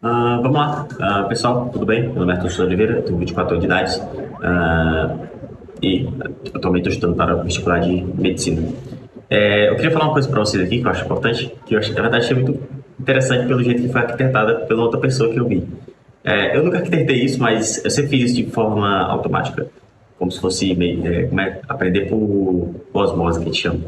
Vamos lá. Pessoal, tudo bem? Meu nome é Arthur Souza Oliveira, tenho 24 anos de idade e atualmente estou estudando para o vestibular de medicina. Eu queria falar uma coisa para vocês aqui que eu acho importante, que eu acho, na verdade, achei muito interessante pelo jeito que foi arquitetada pela outra pessoa que eu vi. Eu nunca arquitetei isso, mas eu sempre fiz isso de forma automática, como se fosse meio, aprender por osmose, que a gente chama.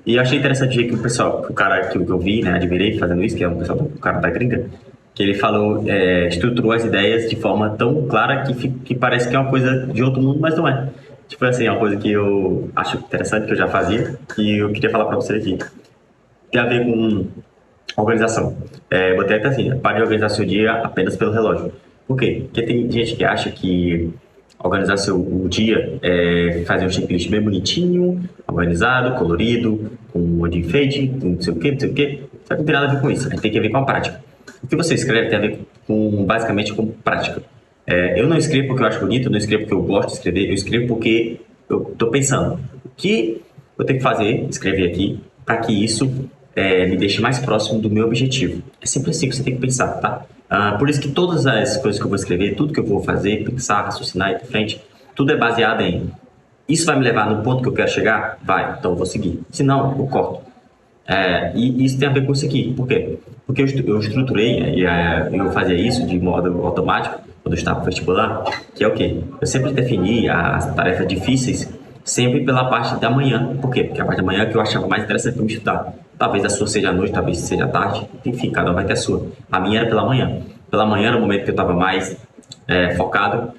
E eu achei interessante o jeito que o pessoal, que o cara que eu vi, né, admirei fazendo isso, que é um pessoal, o cara da gringa, que ele falou, estruturou as ideias de forma tão clara que parece que é uma coisa de outro mundo, mas não é. Tipo assim, é uma coisa que eu acho interessante, que eu já fazia, e eu queria falar para você aqui. Tem a ver com organização. Botei até assim, pare de organizar seu dia apenas pelo relógio. Por quê? Porque tem gente que acha que organizar o dia é fazer um checklist bem bonitinho, organizado, colorido, com um monte de enfeite, com não sei o que, não sei o que. Só que não tem nada a ver com isso. A gente tem que ver com a prática. O que você escreve tem a ver basicamente com prática. Eu não escrevo porque eu acho bonito, eu não escrevo porque eu gosto de escrever, eu escrevo porque eu estou pensando. O que eu tenho que fazer, escrever aqui, para que isso me deixe mais próximo do meu objetivo. É sempre assim que você tem que pensar, tá? Por isso que todas as coisas que eu vou escrever, tudo que eu vou fazer, pensar, raciocinar e para frente, tudo é baseado em isso vai me levar no ponto que eu quero chegar? Vai, então eu vou seguir. Se não, eu corto. E isso tem a ver com isso aqui. Por quê? Porque eu estruturei e eu fazia isso de modo automático quando eu estava no vestibular, que é o quê? Eu sempre defini as tarefas difíceis sempre pela parte da manhã. Por quê? Porque a parte da manhã é que eu achava mais interessante para me estudar. Talvez a sua seja à noite, talvez seja à tarde, enfim, cada um vai ter a sua. A minha era pela manhã. Pela manhã era o momento que eu estava mais focado,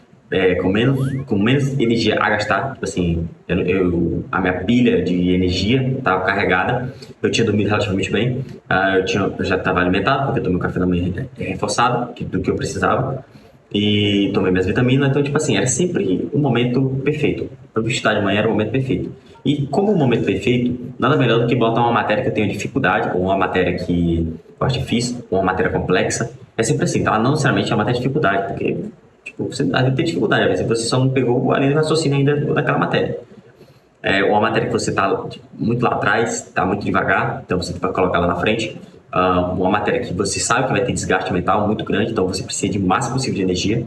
com menos energia a gastar. Tipo assim, a minha pilha de energia estava carregada, eu tinha dormido relativamente bem, eu já estava alimentado, porque eu tomei um café da manhã reforçado do que eu precisava, e tomei minhas vitaminas, então, tipo assim, era sempre um momento perfeito. Para eu estudar de manhã era o momento perfeito. E como um momento perfeito, nada melhor do que botar uma matéria que eu tenho dificuldade, ou uma matéria que eu acho difícil, ou uma matéria complexa. É sempre assim, tá? Não necessariamente é uma matéria de dificuldade, porque tipo, você deve ter dificuldade, às vezes você só não pegou a linha de raciocínio ainda daquela matéria. Ou uma matéria que você está muito lá atrás, está muito devagar, então você vai colocar lá na frente. Uma matéria que você sabe que vai ter desgaste mental muito grande, então você precisa de o máximo possível de energia.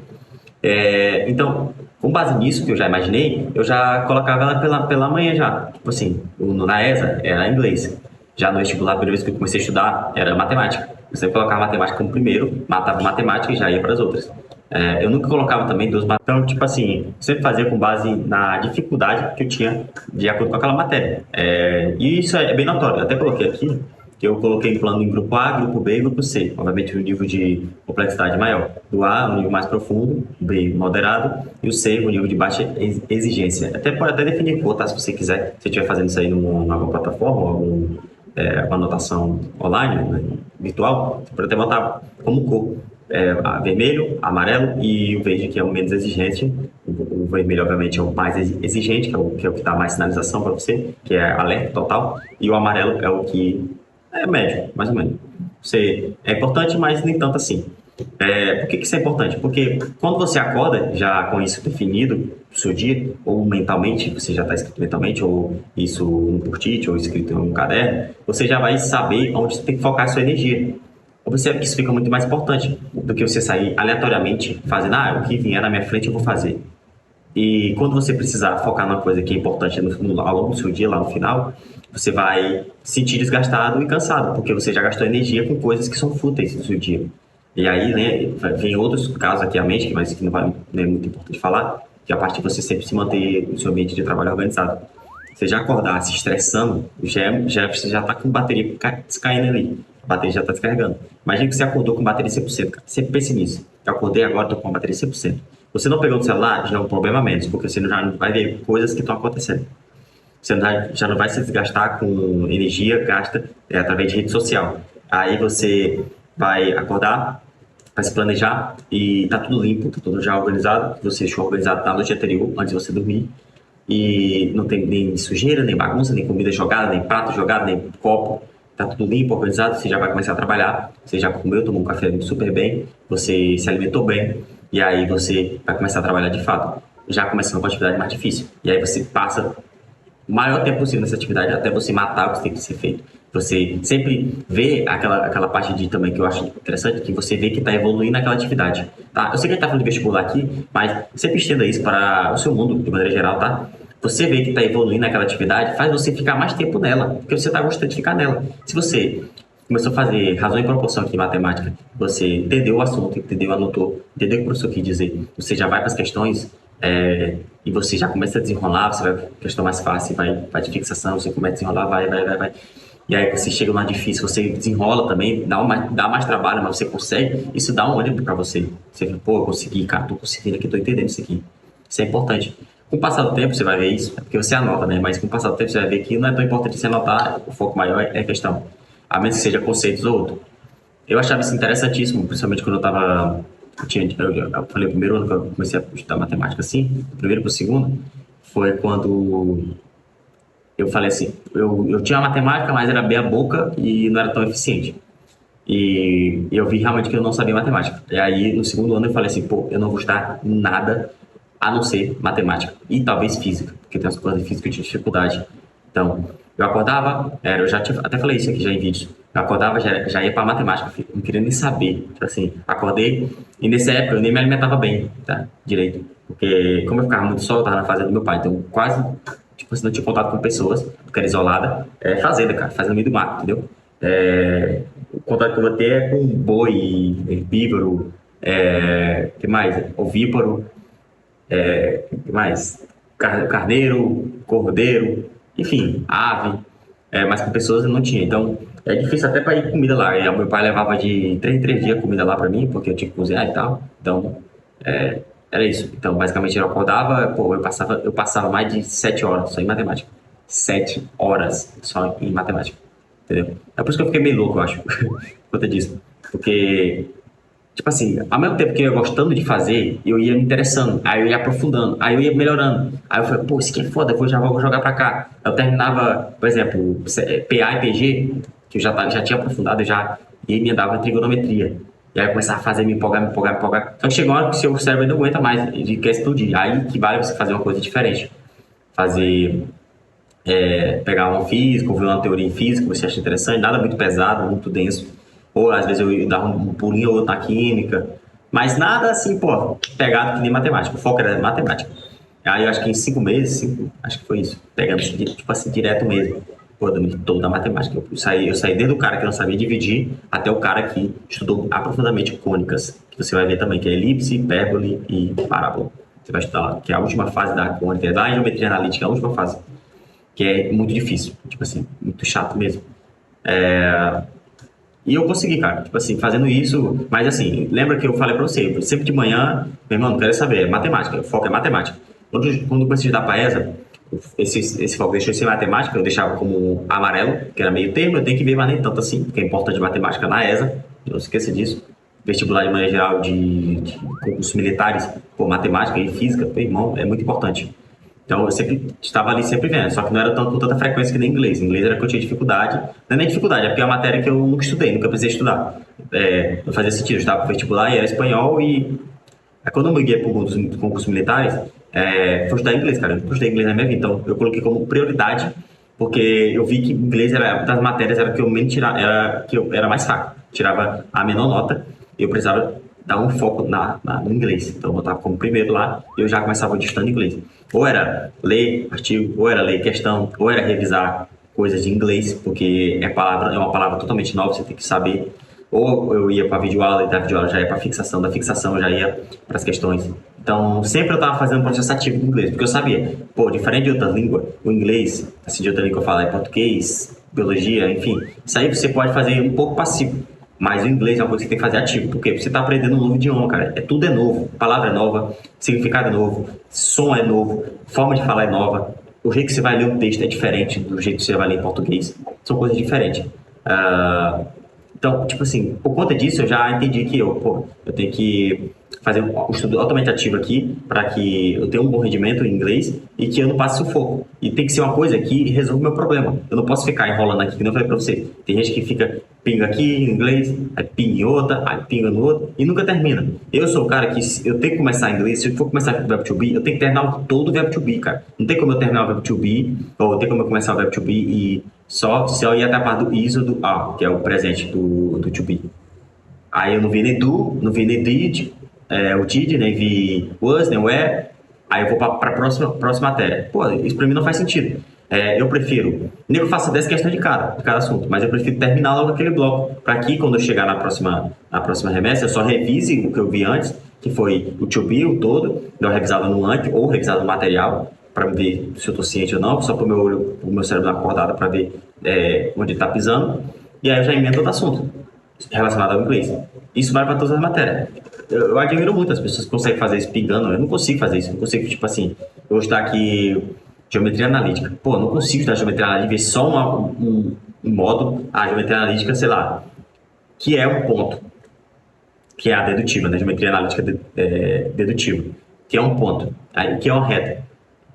Então, com base nisso que eu já imaginei, eu já colocava ela pela manhã já. Tipo assim, na ESA era inglês. Já no vestibular, a primeira vez que eu comecei a estudar, era matemática. Você colocava matemática como primeiro, matava matemática e já ia para as outras. Eu nunca colocava também duas matérias. Então, tipo assim, sempre fazia com base na dificuldade que eu tinha de acordo com aquela matéria. E isso é bem notório. Eu até coloquei aqui que eu coloquei plano em grupo A, grupo B e grupo C. Obviamente, o nível de complexidade maior. Do A, o nível mais profundo, o B, moderado, e o C, o nível de baixa exigência. Pode até definir cor, tá? Se você quiser, se você estiver fazendo isso aí numa plataforma, uma anotação online, né, virtual, você pode até botar como cor. Vermelho, amarelo e o verde, que é o menos exigente. O vermelho, obviamente, é o mais exigente, que é o que dá mais sinalização para você, que é alerta total. E o amarelo é o que é médio, mais ou menos. É importante, mas nem tanto assim. Por que isso é importante? Porque quando você acorda já com isso definido pro seu dia, ou mentalmente, você já está escrito mentalmente, ou isso no post-it, ou escrito em um caderno, você já vai saber onde você tem que focar a sua energia. Observe que isso fica muito mais importante do que você sair aleatoriamente fazendo, o que vier na minha frente eu vou fazer. E quando você precisar focar numa coisa que é importante ao longo do seu dia, lá no final, você vai se sentir desgastado e cansado, porque você já gastou energia com coisas que são fúteis no seu dia. E aí, né, vem outros casos aqui à mente, mas que não é muito importante falar, que é a parte de você sempre se manter no seu ambiente de trabalho organizado. Você já acordar se estressando, você já está com bateria descaindo ali. A bateria já está descarregando. Imagina que você acordou com bateria 100%, cara. Sempre pense nisso. Eu acordei agora, estou com a bateria 100%. Você não pegou no celular, já é um problema a menos, porque você já não vai ver coisas que estão acontecendo. Você já não vai se desgastar com energia gasta através de rede social. Aí você vai acordar, vai se planejar e tá tudo limpo, tá tudo já organizado. Você deixou organizado na noite anterior, antes de você dormir. E não tem nem sujeira, nem bagunça, nem comida jogada, nem prato jogado, nem copo. Tá tudo limpo, organizado, você já vai começar a trabalhar. Você já comeu, tomou um café super bem, você se alimentou bem. E aí você vai começar a trabalhar de fato. Já começando com a atividade mais difícil. E aí você passa o maior tempo possível nessa atividade até você matar o que tem que ser feito. Você sempre vê aquela parte de também que eu acho interessante, que você vê que está evoluindo naquela atividade, tá? Eu sei que a gente tá falando de vestibular aqui, mas sempre estenda isso para o seu mundo, de maneira geral, tá? Você vê que está evoluindo naquela atividade, faz você ficar mais tempo nela, porque você está gostando de ficar nela. Se você começou a fazer razão e proporção aqui em matemática, você entendeu o assunto, entendeu, anotou, entendeu o que o professor quis dizer, você já vai para as questões e você já começa a desenrolar, você vai para a questão mais fácil, vai de fixação, você começa a desenrolar, vai. E aí você chega no mais difícil, você desenrola também, dá mais trabalho, mas você consegue, isso dá um ânimo para você. Você fala, pô, eu consegui, cara, tô conseguindo aqui, tô entendendo isso aqui. Isso é importante. Com o passar do tempo, você vai ver isso, é porque você anota, né? Mas com o passar do tempo, você vai ver que não é tão importante você anotar, o foco maior é a questão. A menos que seja conceitos ou outro. Eu achava isso interessantíssimo, principalmente quando eu falei o primeiro ano que eu comecei a estudar matemática assim, do primeiro para o segundo, foi quando eu falei assim, eu tinha matemática, mas era bem a boca e não era tão eficiente. E eu vi realmente que eu não sabia matemática. E aí, no segundo ano, eu falei assim, pô, eu não vou estudar nada a não ser matemática e talvez física, porque tem umas coisas de física que eu tinha dificuldade. Então, eu acordava, eu já tinha, até falei isso aqui já em vídeos, eu acordava, já ia para matemática, filho, não queria nem saber. Tipo assim, acordei e nessa época eu nem me alimentava bem, tá? Direito. Porque como eu ficava muito só, eu tava na fazenda do meu pai, então quase, tipo assim, não tinha contato com pessoas, porque era isolada. Fazenda, cara, fazenda no meio do mato, entendeu? O contato que eu vou ter é com boi, herbívoro, que mais? Ovíparo, que mais? Carneiro, cordeiro, enfim, ave, mas com pessoas eu não tinha. Então, é difícil até para ir comida lá. E meu pai levava de 3 em 3 dias comida lá para mim, porque eu tinha que cozinhar e tal. Então, era isso. Então, basicamente, eu acordava, pô, eu passava mais de 7 horas só em matemática. 7 horas só em matemática, entendeu? É por isso que eu fiquei meio louco, eu acho, por conta disso. Porque tipo assim, ao mesmo tempo que eu ia gostando de fazer, eu ia me interessando, aí eu ia aprofundando, aí eu ia melhorando. Aí eu falei, pô, isso aqui é foda, já vou jogar pra cá. Eu terminava, por exemplo, PA e PG, que eu já tinha aprofundado, e me andava trigonometria. E aí eu começava a fazer, me empolgar. Só que chegou uma hora que o seu cérebro não aguenta mais, ele quer explodir. Aí que vale você fazer uma coisa diferente. Fazer, pegar um físico, ver uma teoria em física, você acha interessante, nada muito pesado, muito denso. Ou às vezes eu dava um pulinho ou outro na química, mas nada assim, pô, pegado que nem matemática. O foco era matemática. Aí eu acho que em 5 meses, acho que foi isso, pegando tipo assim, direto mesmo. Pô, domínio toda a matemática. Eu saí desde o cara que não sabia dividir até o cara que estudou aprofundadamente cônicas, que você vai ver também, que é elipse, hipérbole e parábola. Você vai estudar lá, que é a última fase da cônica, é da geometria analítica, a última fase, que é muito difícil, tipo assim, muito chato mesmo. E eu consegui, cara, tipo assim, fazendo isso, mas assim, lembra que eu falei pra você, sempre de manhã, meu irmão, não quero saber, é matemática, o foco é matemática. Quando eu comecei a estudar para ESA, esse foco deixou de ser matemática, eu deixava como amarelo, que era meio termo, eu tenho que ver, mas nem tanto assim, porque é importante matemática na ESA, não se esqueça disso. Vestibular de maneira geral de concursos militares, pô, matemática e física, meu irmão, é muito importante. Então eu sempre estava ali sempre vendo, só que não era tanto com tanta frequência que nem inglês. Inglês era que eu tinha dificuldade. Não é nem dificuldade, é porque é uma matéria que eu nunca estudei, nunca precisei estudar. Não fazia sentido, eu estava para vestibular e era espanhol e aí, quando eu migrei para os concursos militares, foi estudar inglês, cara. Eu nunca estudei inglês na minha vida, então eu coloquei como prioridade, porque eu vi que inglês era das matérias era que eu menos tirava, que eu era mais fraco. Tirava a menor nota, e eu precisava dar um foco no inglês. Então eu botava como primeiro lá e eu já começava estudando inglês. Ou era ler artigo, ou era ler questão, ou era revisar coisas de inglês, porque é uma palavra totalmente nova, você tem que saber. Ou eu ia para videoaula e da videoaula já ia para fixação, da fixação eu já ia para as questões. Então, sempre eu estava fazendo um processo ativo do inglês, porque eu sabia, pô, diferente de outra língua, o inglês, assim, de outra língua que eu falo é português, biologia, enfim, isso aí você pode fazer um pouco passivo. Mas o inglês é uma coisa que você tem que fazer ativo, porque você está aprendendo um novo idioma, cara. Tudo é novo, palavra é nova, significado é novo, som é novo, forma de falar é nova. O jeito que você vai ler o texto é diferente do jeito que você vai ler em português. São coisas diferentes. Então, tipo assim, por conta disso, eu já entendi que eu tenho que fazer um estudo altamente ativo aqui para que eu tenha um bom rendimento em inglês e que eu não passe sufoco. E tem que ser uma coisa que resolva o meu problema. Eu não posso ficar enrolando aqui, que não eu falei para você. Tem gente que fica pinga aqui em inglês, aí pinga em outra, aí pinga no outro, e nunca termina. Eu sou o cara que eu tenho que começar em inglês, se eu for começar com o verbo to be, eu tenho que terminar todo o verbo to be, cara. Não tem como eu terminar o verbo to be, ou tem como eu começar o verbo to be e só ir até a parte do is ou do are, que é o presente do to be. Aí eu não vi nem do, não vi nem did, o did, nem vi was, nem were, aí eu vou para a próxima matéria. Pô, isso para mim não faz sentido. Eu prefiro, nem que eu faça 10 questões de cada assunto, mas eu prefiro terminar logo aquele bloco, para que quando eu chegar na próxima remessa, eu só revise o que eu vi antes, que foi o to be, o todo, deu uma revisada no antes, ou revisada no material, para ver se eu estou ciente ou não, só para o meu cérebro dar acordada para ver onde ele está pisando, e aí eu já emendo outro assunto relacionado ao inglês. Isso vale para todas as matérias. Eu admiro muito as pessoas que conseguem fazer isso pingando. Eu não consigo fazer isso. Eu não consigo, tipo assim, eu vou estudar aqui geometria analítica. Pô, eu não consigo estudar geometria analítica e ver só um modo, a geometria analítica, sei lá, que é um ponto, que é a dedutiva, né? Geometria analítica dedutiva, que é um ponto, aí, que é uma reta.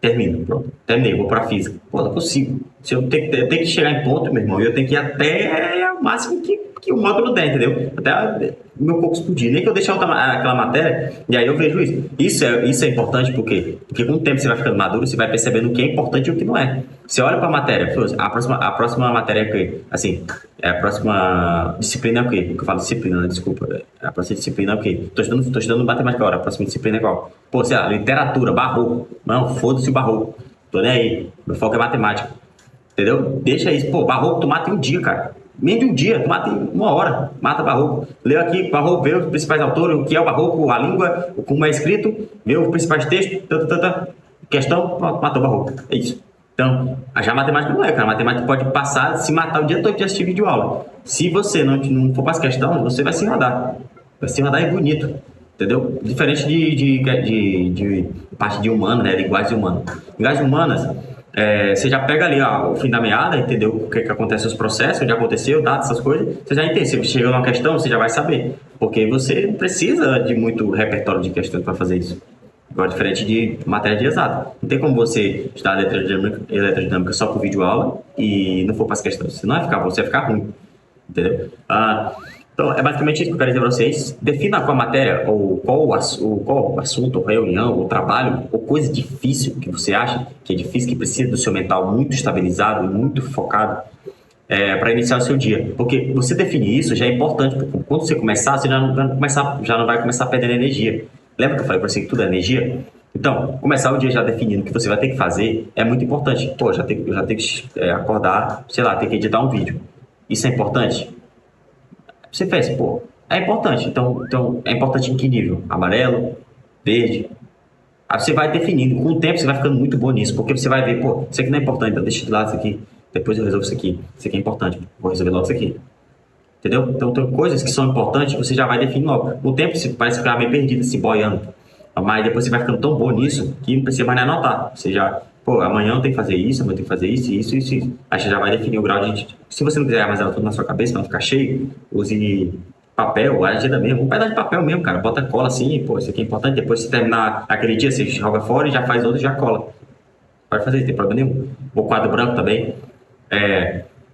Termino, pronto. Terminei, vou para física. Pô, não consigo. Se eu tenho que chegar em ponto, meu irmão, eu tenho que ir até o máximo que o módulo der, entendeu? Até o meu corpo explodir. Nem que eu deixe aquela matéria, e aí eu vejo isso. Isso é importante porque com o tempo você vai ficando maduro, você vai percebendo o que é importante e o que não é. Você olha para a matéria, a próxima matéria é o quê? Assim, a próxima disciplina é o quê? Eu falo disciplina, né? Desculpa. A próxima disciplina é o quê? Tô estudando matemática agora, a próxima disciplina é qual? Pô, sei lá, literatura, barroco. Não, foda-se o barroco. Tô nem aí. Meu foco é matemática. Entendeu? Deixa isso. Pô, barroco tu mata em um dia, cara. Nem de um dia, tu mata em 1 hora. Mata barroco. Leu aqui, barroco, vê os principais autores, o que é o barroco, a língua, como é escrito, vê os principais textos, questão, pronto, matou o barroco. É isso. Então, já a matemática não é, cara. A matemática pode passar, se matar o dia todo de assistir vídeo aula. Se você não for para as questões, você vai se rodar. Vai se rodar e bonito. Entendeu? Diferente de parte de humano, né? Linguagem humana. Linguagem humanas, você já pega ali o fim da meada, entendeu? O que acontece nos processos, onde aconteceu, dados, essas coisas. Você já entende. Se chega numa questão, você já vai saber. Porque você não precisa de muito repertório de questões para fazer isso. Agora, diferente de matéria de exata. Não tem como você estudar eletrodinâmica só por vídeo aula e não for para as questões. Você não vai ficar bom, você vai ficar ruim. Entendeu? Então, é basicamente isso que eu quero dizer para vocês. Defina qual matéria, ou qual assunto, ou reunião, ou trabalho, ou coisa difícil que você acha que é difícil, que precisa do seu mental muito estabilizado e muito focado para iniciar o seu dia. Porque você definir isso já é importante, porque quando você começar, você já não vai começar perdendo energia. Lembra que eu falei para você que tudo é energia? Então, começar o dia já definindo o que você vai ter que fazer é muito importante. Pô, já tenho que acordar, sei lá, ter que editar um vídeo. Isso é importante? Você fez, pô, é importante. Então, é importante em que nível? Amarelo, verde. Aí você vai definindo. Com o tempo, você vai ficando muito bom nisso, porque você vai ver, pô, isso aqui não é importante, então deixa de lado isso aqui. Depois eu resolvo isso aqui. Isso aqui é importante, vou resolver logo isso aqui. Entendeu? Então, tem coisas que são importantes, você já vai definindo logo. Com o tempo, você parece ficar meio perdido, assim, boiando. Mas depois você vai ficando tão bom nisso que não precisa mais nem anotar. Você já, pô, amanhã eu tenho que fazer isso, amanhã eu tenho que fazer isso. Aí você já vai definir o grau de... Se você não quiser armazenar tudo na sua cabeça, pra não ficar cheio, use papel, agenda mesmo. Um pedaço de papel mesmo, cara. Bota cola assim, pô, isso aqui é importante. Depois, se terminar aquele dia, você joga fora e já faz outro e já cola. Pode fazer, não tem problema nenhum. O quadro branco também.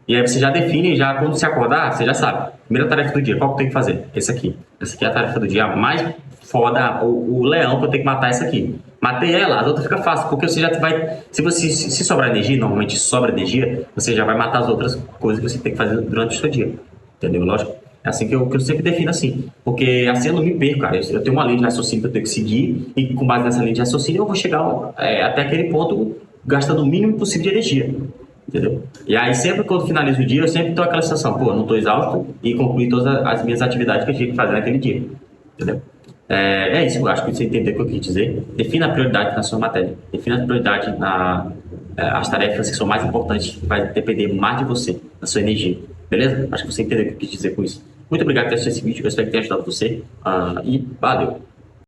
E aí você já define, já quando se acordar, você já sabe. Primeira tarefa do dia, qual que eu tenho que fazer? Esse aqui. Essa aqui é a tarefa do dia mais foda, o leão que eu tenho que matar é essa aqui. Matei ela, as outras fica fácil, porque você já vai... Se sobrar energia, normalmente sobra energia, você já vai matar as outras coisas que você tem que fazer durante o seu dia. Entendeu? Lógico. É assim que eu sempre defino assim. Porque assim eu não me perco, cara. Eu tenho uma linha de raciocínio que eu tenho que seguir e com base nessa linha de raciocínio eu vou chegar até aquele ponto gastando o mínimo possível de energia. Entendeu? E aí sempre quando finalizo o dia, eu sempre tô aquela sensação, pô, não tô exausto e concluí todas as minhas atividades que eu tinha que fazer naquele dia. Entendeu? É isso, eu acho que você entendeu o que eu quis dizer. Defina a prioridade na sua matéria. Defina a prioridade as tarefas que são mais importantes, que vai depender mais de você, da sua energia. Beleza? Acho que você entendeu o que eu quis dizer com isso. Muito obrigado por ter assistido esse vídeo, eu espero que tenha ajudado você. E valeu!